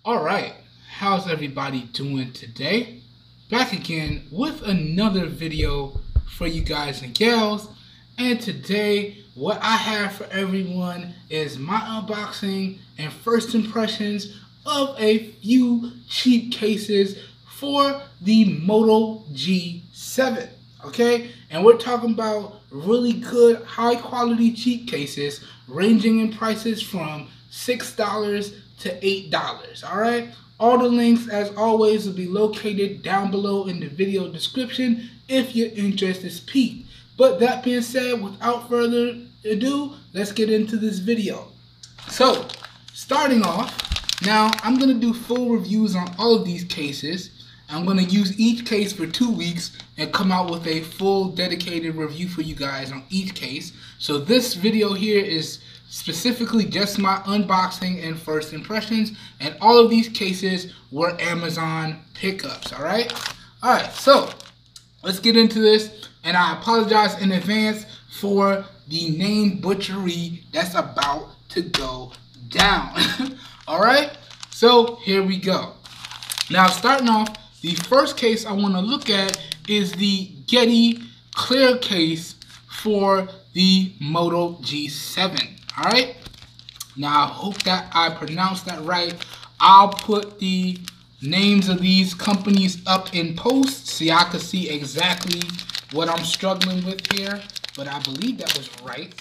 Alright, how's everybody doing today? Back again with another video for you guys and gals. And today, what I have for everyone is my unboxing and first impressions of a few cheap cases for the Moto G7. Okay, and we're talking about really good, high quality cheap cases ranging in prices from $6 to $8. All right, all the links as always will be located down below in the video description if your interest is piqued. But that being said, without further ado, let's get into this video. So starting off, now I'm going to do full reviews on all of these cases. I'm going to use each case for 2 weeks and come out with a full dedicated review for you guys on each case. So this video here is specifically just my unboxing and first impressions, and all of these cases were Amazon pickups. Alright, so let's get into this, and I apologize in advance for the name butchery that's about to go down. Alright, so here we go. Now starting off, the first case I want to look at is the GETE clear case for the Moto G7. Alright, now I hope that I pronounced that right. I'll put the names of these companies up in post so y'all can see exactly what I'm struggling with here. But I believe that was right.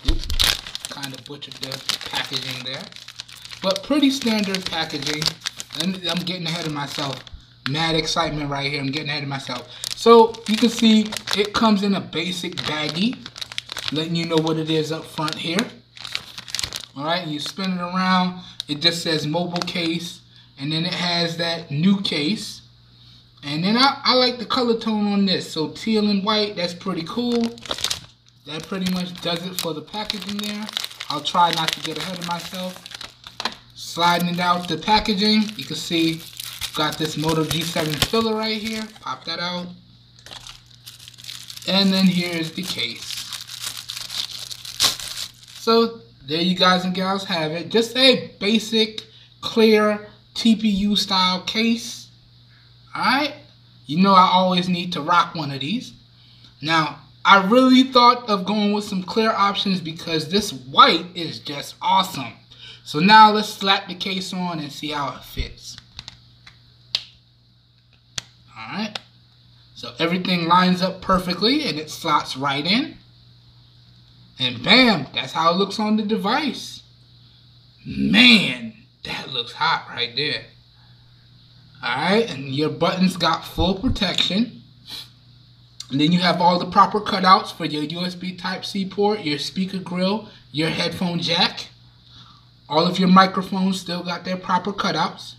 Oops, kind of butchered the packaging there. But pretty standard packaging. I'm getting ahead of myself. Mad excitement right here. I'm getting ahead of myself. So you can see it comes in a basic baggie, letting you know what it is up front here. Alright, you spin it around, it just says mobile case, and then it has that new case. And then I like the color tone on this, so teal and white, that's pretty cool. That pretty much does it for the packaging there. I'll try not to get ahead of myself. Sliding it out the packaging, you can see got this Moto G7 filler right here. Pop that out. And then here's the case. So there you guys and gals have it. Just a basic, clear TPU style case. Alright? You know I always need to rock one of these. Now, I really thought of going with some clear options because this white is just awesome. So now let's slap the case on and see how it fits. Alright, so everything lines up perfectly and it slots right in. And bam, that's how it looks on the device. Man, that looks hot right there. Alright, and your buttons got full protection. And then you have all the proper cutouts for your USB Type-C port, your speaker grill, your headphone jack. All of your microphones still got their proper cutouts.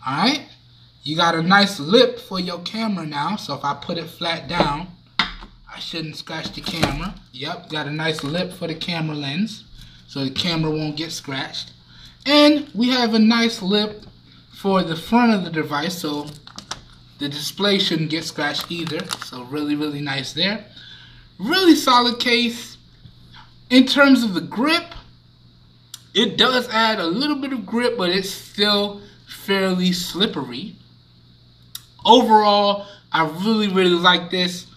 Alright. You got a nice lip for your camera now, so if I put it flat down, I shouldn't scratch the camera. Yep, got a nice lip for the camera lens, so the camera won't get scratched. And we have a nice lip for the front of the device, so the display shouldn't get scratched either. So really, really nice there. Really solid case. In terms of the grip, it does add a little bit of grip, but it's still fairly slippery. Overall, I really, really like this.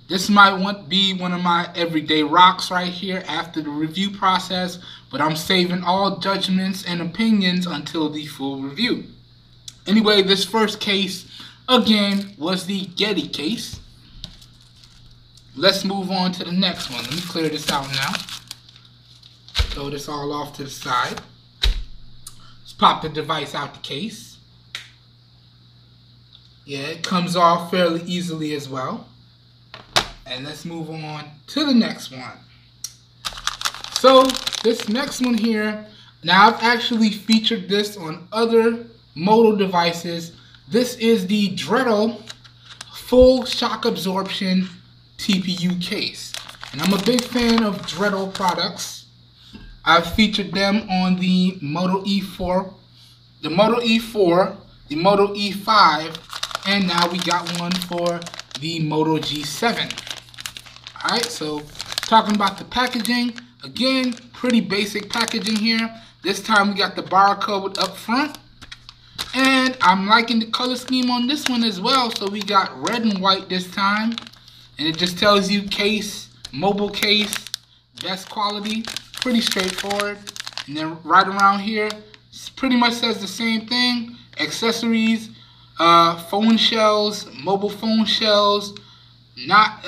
This might be one of my everyday rocks right here after the review process, but I'm saving all judgments and opinions until the full review. Anyway, this first case, again, was the GETE case. Let's move on to the next one. Let me clear this out now. Throw this all off to the side. Let's pop the device out the case. Yeah, it comes off fairly easily as well. And let's move on to the next one. So this next one here, now I've actually featured this on other Moto devices. This is the Dretal full shock absorption TPU case. And I'm a big fan of Dretal products. I've featured them on the Moto E4, the Moto E4, the Moto E5, and now we got one for the Moto G7. Alright, so talking about the packaging, again, pretty basic packaging here. This time we got the barcode up front. And I'm liking the color scheme on this one as well. So we got red and white this time. And it just tells you case, mobile case, best quality. Pretty straightforward. And then right around here, pretty much says the same thing. Accessories, phone shells, mobile phone shells. Not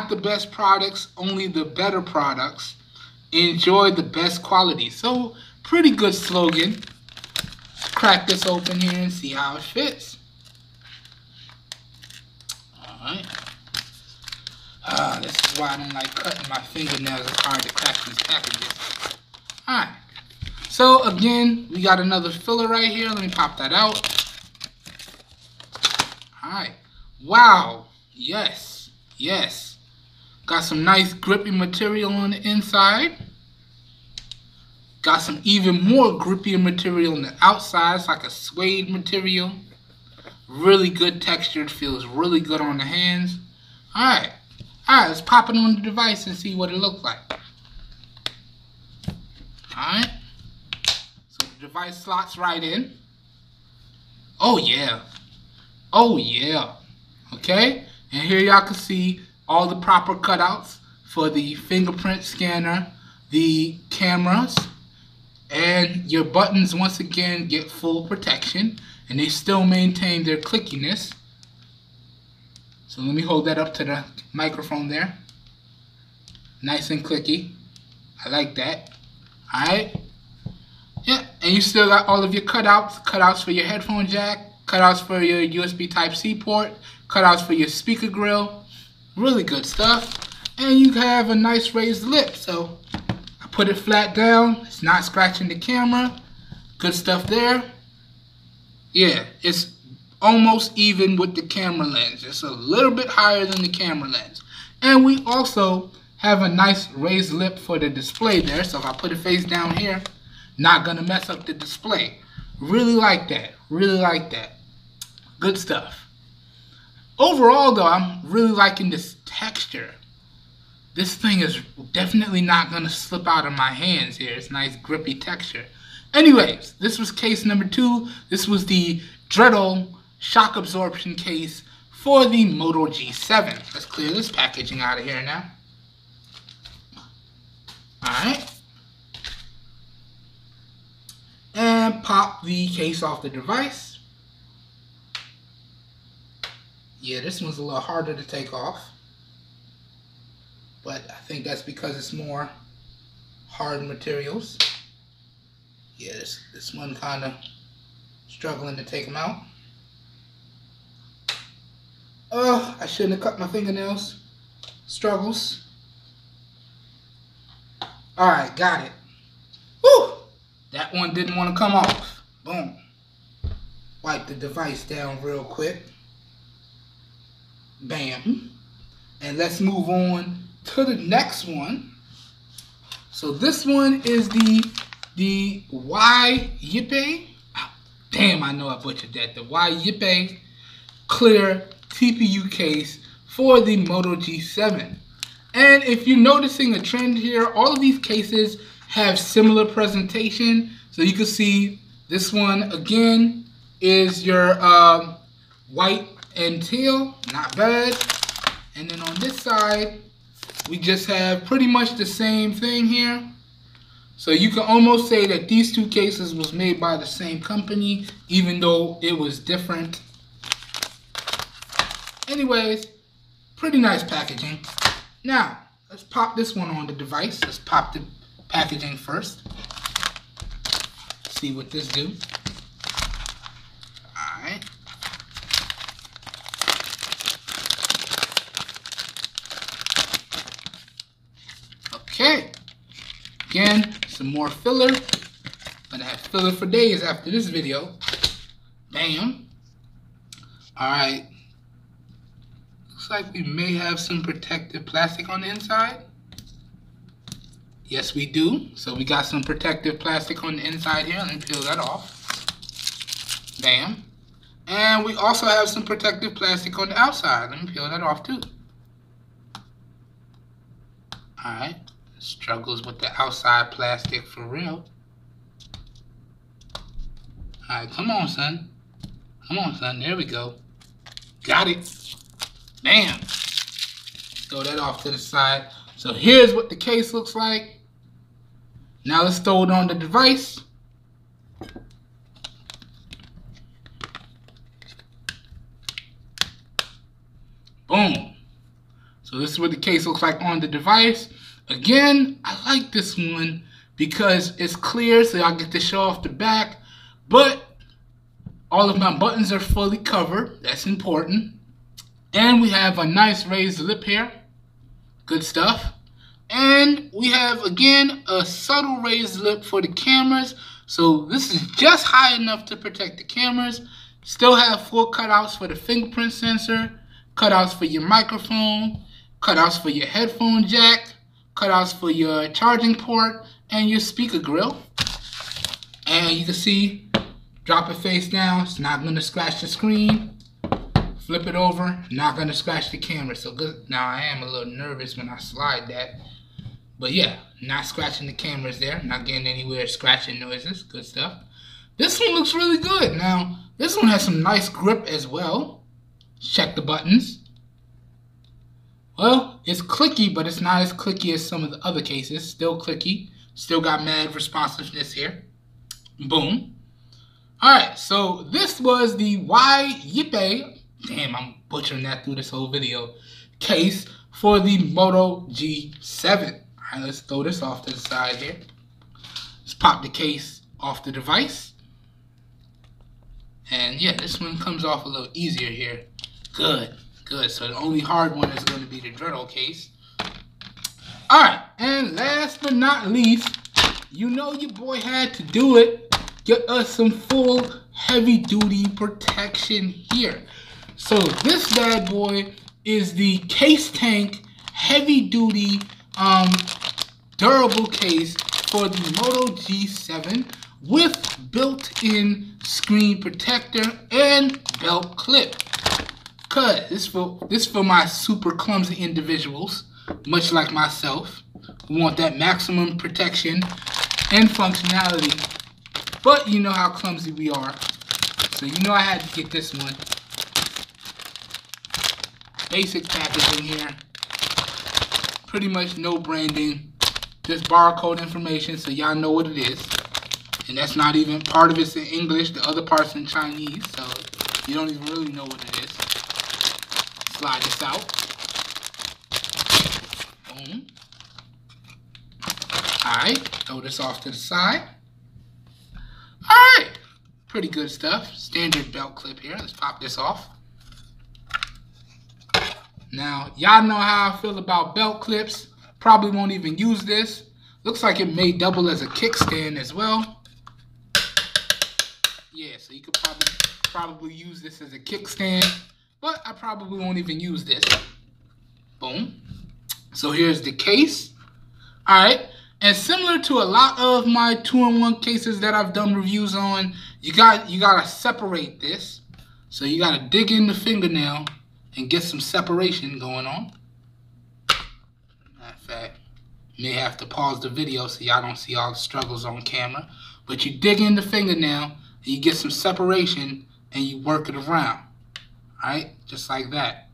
the best products, only the better products. Enjoy the best quality. So, pretty good slogan. Let's crack this open here and see how it fits. Alright. This is why I don't like cutting my fingernails. It's hard to crack these packages. Alright. So, again, we got another filler right here. Let me pop that out. Alright. Wow. Yes. Yes. Got some nice grippy material on the inside. Got some even more grippier material on the outside. It's like a suede material. Really good textured. Feels really good on the hands. Alright. Alright, let's pop it on the device and see what it looks like. Alright. So the device slots right in. Oh yeah. Oh yeah. Okay. And here y'all can see all the proper cutouts for the fingerprint scanner, the cameras, and your buttons once again get full protection and they still maintain their clickiness. So let me hold that up to the microphone there. Nice and clicky. I like that. Alright. Yeah, and you still got all of your cutouts for your headphone jack, cutouts for your USB Type-C port, cutouts for your speaker grill. Really good stuff. And you have a nice raised lip. So I put it flat down. It's not scratching the camera. Good stuff there. Yeah, it's almost even with the camera lens. It's a little bit higher than the camera lens. And we also have a nice raised lip for the display there. So if I put it face down here, not gonna mess up the display. Really like that. Really like that. Good stuff. Overall though, I'm really liking this texture. This thing is definitely not going to slip out of my hands here. It's nice grippy texture. Anyways, this was case number 2. This was the Dretal shock absorption case for the Moto G7. Let's clear this packaging out of here now. Alright. And pop the case off the device. Yeah, this one's a little harder to take off. But I think that's because it's more hard materials. Yeah, this one kind of struggling to take them out. Oh, I shouldn't have cut my fingernails. Struggles. Alright, got it. Whew! That one didn't want to come off. Boom. Wipe the device down real quick. Bam. And let's move on to the next one. So this one is the Yiakeng. Oh, damn, I know I butchered that. The Yiakeng clear TPU case for the Moto G7. And if you're noticing a trend here, all of these cases have similar presentation. So you can see this one again is your white and teal, not bad. And then on this side, we just have pretty much the same thing here. So you can almost say that these two cases was made by the same company, even though it was different. Anyways, pretty nice packaging. Now, let's pop this one on the device. Let's pop the packaging first. See what this do. Alright. Okay. Again, some more filler. Gonna have filler for days after this video. Bam. Alright. Looks like we may have some protective plastic on the inside. Yes, we do. So we got some protective plastic on the inside here. Let me peel that off. Bam. And we also have some protective plastic on the outside. Let me peel that off too. Alright. Struggles with the outside plastic for real. Alright, come on, son. Come on, son. There we go. Got it. Bam. Throw that off to the side. So here's what the case looks like. Now let's throw it on the device. Boom. So this is what the case looks like on the device. Again, I like this one because it's clear, so y'all get to show off the back. But all of my buttons are fully covered. That's important. And we have a nice raised lip here. Good stuff. And we have, again, a subtle raised lip for the cameras. So this is just high enough to protect the cameras. Still have full cutouts for the fingerprint sensor, cutouts for your microphone, cutouts for your headphone jack, cutouts for your charging port, and your speaker grill. And you can see, drop it face down, it's not going to scratch the screen. Flip it over, not going to scratch the camera. So good. Now I am a little nervous when I slide that. But yeah, not scratching the cameras there, not getting anywhere scratching noises. Good stuff. This one looks really good. Now, this one has some nice grip as well. Check the buttons. Well, it's clicky, but it's not as clicky as some of the other cases. Still clicky. Still got mad responsiveness here. Boom. Alright, so this was the Yiakeng, damn, I'm butchering that through this whole video, case for the Moto G7. Alright, let's throw this off to the side here. Let's pop the case off the device. And yeah, this one comes off a little easier here. Good, good. So the only hard one is going to be the Dretal case. Alright, and last but not least, you know your boy had to do it. Get us some full heavy duty protection here. So this bad boy is the CaseTank heavy duty durable case for the Moto G7 with built-in screen protector and belt clip. Cause this for my super clumsy individuals, much like myself, who want that maximum protection and functionality. But you know how clumsy we are, so you know I had to get this one. Basic packaging here. Pretty much no branding. Just barcode information so y'all know what it is. And that's not even, part of it's in English, the other part's in Chinese, so you don't even really know what it is. Slide this out. Boom. Alright, throw this off to the side. Alright, pretty good stuff. Standard belt clip here. Let's pop this off. Now, y'all know how I feel about belt clips. Probably won't even use this. Looks like it may double as a kickstand as well. Yeah, so you could probably use this as a kickstand. But I probably won't even use this. Boom. So here's the case. Alright. And similar to a lot of my 2-in-1 cases that I've done reviews on, you gotta separate this. So you gotta dig in the fingernail and get some separation going on. Matter of fact, may have to pause the video so y'all don't see all the struggles on camera. But you dig in the fingernail and you get some separation and you work it around. Alright, just like that.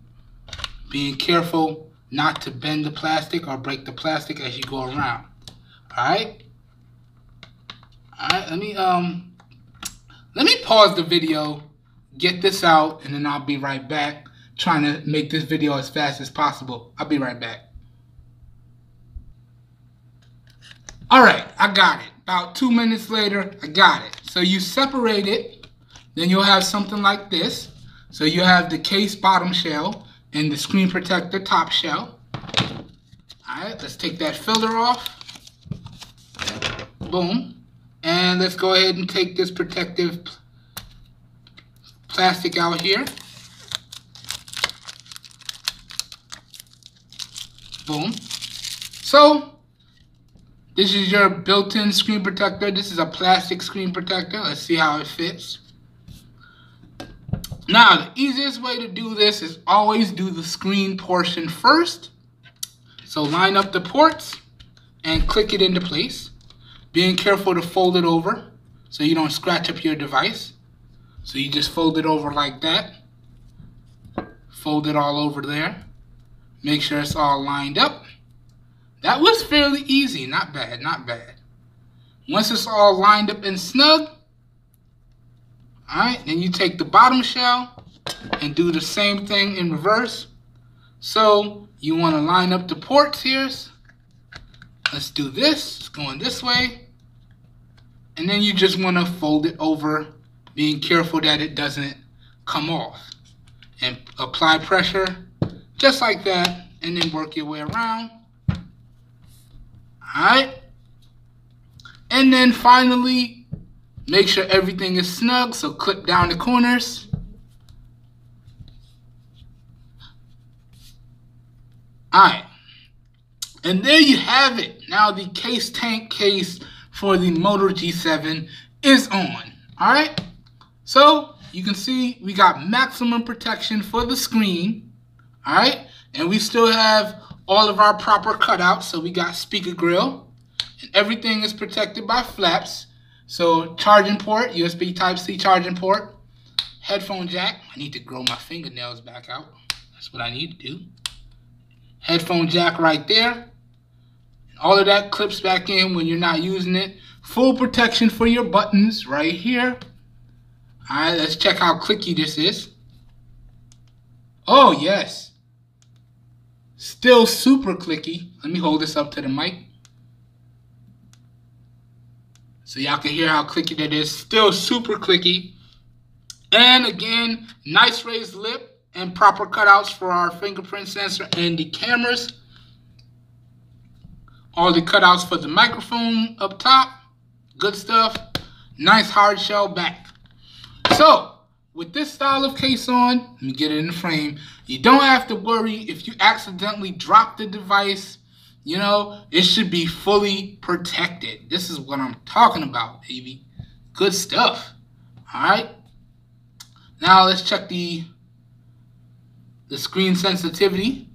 Being careful not to bend the plastic or break the plastic as you go around. Alright? Alright, let me pause the video, get this out, and then I'll be right back, trying to make this video as fast as possible. I'll be right back. Alright, I got it. About 2 minutes later, I got it. So you separate it, then you'll have something like this. So you have the case bottom shell and the screen protector top shell. Alright, let's take that filler off. Boom. And let's go ahead and take this protective plastic out here. Boom. So, this is your built-in screen protector. This is a plastic screen protector. Let's see how it fits. Now, the easiest way to do this is always do the screen portion first. So line up the ports and click it into place. Being careful to fold it over so you don't scratch up your device. So you just fold it over like that. Fold it all over there. Make sure it's all lined up. That was fairly easy. Not bad, not bad. Once it's all lined up and snug, alright, then you take the bottom shell and do the same thing in reverse. So you want to line up the ports here. Let's do this. It's going this way. And then you just want to fold it over, being careful that it doesn't come off. And apply pressure just like that, and then work your way around. Alright. And then finally, make sure everything is snug, so clip down the corners. Alright. And there you have it. Now the CaseTank case for the Moto G7 is on. Alright. So you can see we got maximum protection for the screen. Alright. And we still have all of our proper cutouts. So we got speaker grill. And everything is protected by flaps. So charging port, USB Type-C charging port. Headphone jack. I need to grow my fingernails back out. That's what I need to do. Headphone jack right there. All of that clips back in when you're not using it. Full protection for your buttons right here. Alright, let's check how clicky this is. Oh, yes. Still super clicky. Let me hold this up to the mic, so y'all can hear how clicky that is. Still super clicky. And again, nice raised lip and proper cutouts for our fingerprint sensor and the cameras. All the cutouts for the microphone up top. Good stuff. Nice hard shell back. So, with this style of case on, let me get it in the frame. You don't have to worry if you accidentally drop the device. You know, it should be fully protected. This is what I'm talking about, baby. Good stuff. Alright. Now let's check the screen sensitivity.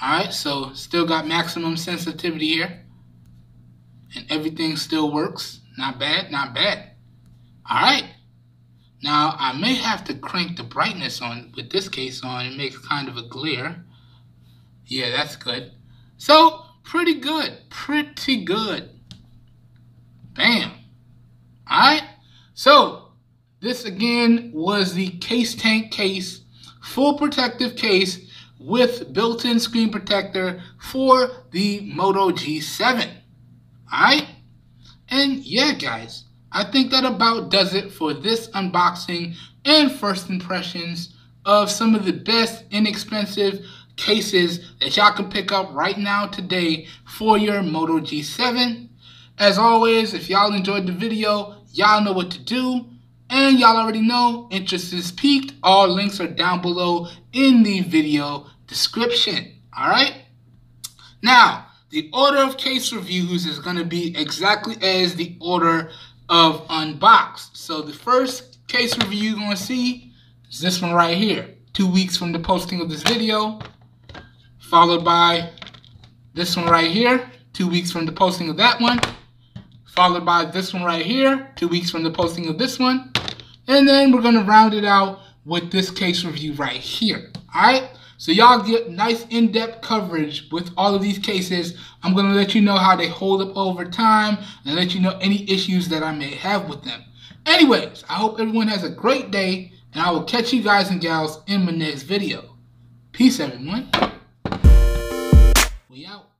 Alright, so still got maximum sensitivity here. And everything still works. Not bad, not bad. Alright. Now I may have to crank the brightness on with this case on. It makes kind of a glare. Yeah, that's good. So, pretty good. Pretty good. Bam. Alright. So, this again was the CaseTank case. Full protective case with built-in screen protector for the Moto G7. Alright? And yeah, guys, I think that about does it for this unboxing and first impressions of some of the best inexpensive cases that y'all can pick up right now today for your Moto G7. As always, if y'all enjoyed the video, y'all know what to do. And y'all already know, interest is piqued. All links are down below in the video description. Alright? Now, the order of case reviews is going to be exactly as the order of unboxed. So the first case review you're going to see is this one right here. 2 weeks from the posting of this video. Followed by this one right here. 2 weeks from the posting of that one. Followed by this one right here. 2 weeks from the posting of this one. And then we're going to round it out with this case review right here. Alright? So y'all get nice in-depth coverage with all of these cases. I'm going to let you know how they hold up over time and let you know any issues that I may have with them. Anyways, I hope everyone has a great day, and I will catch you guys and gals in my next video. Peace, everyone. We out.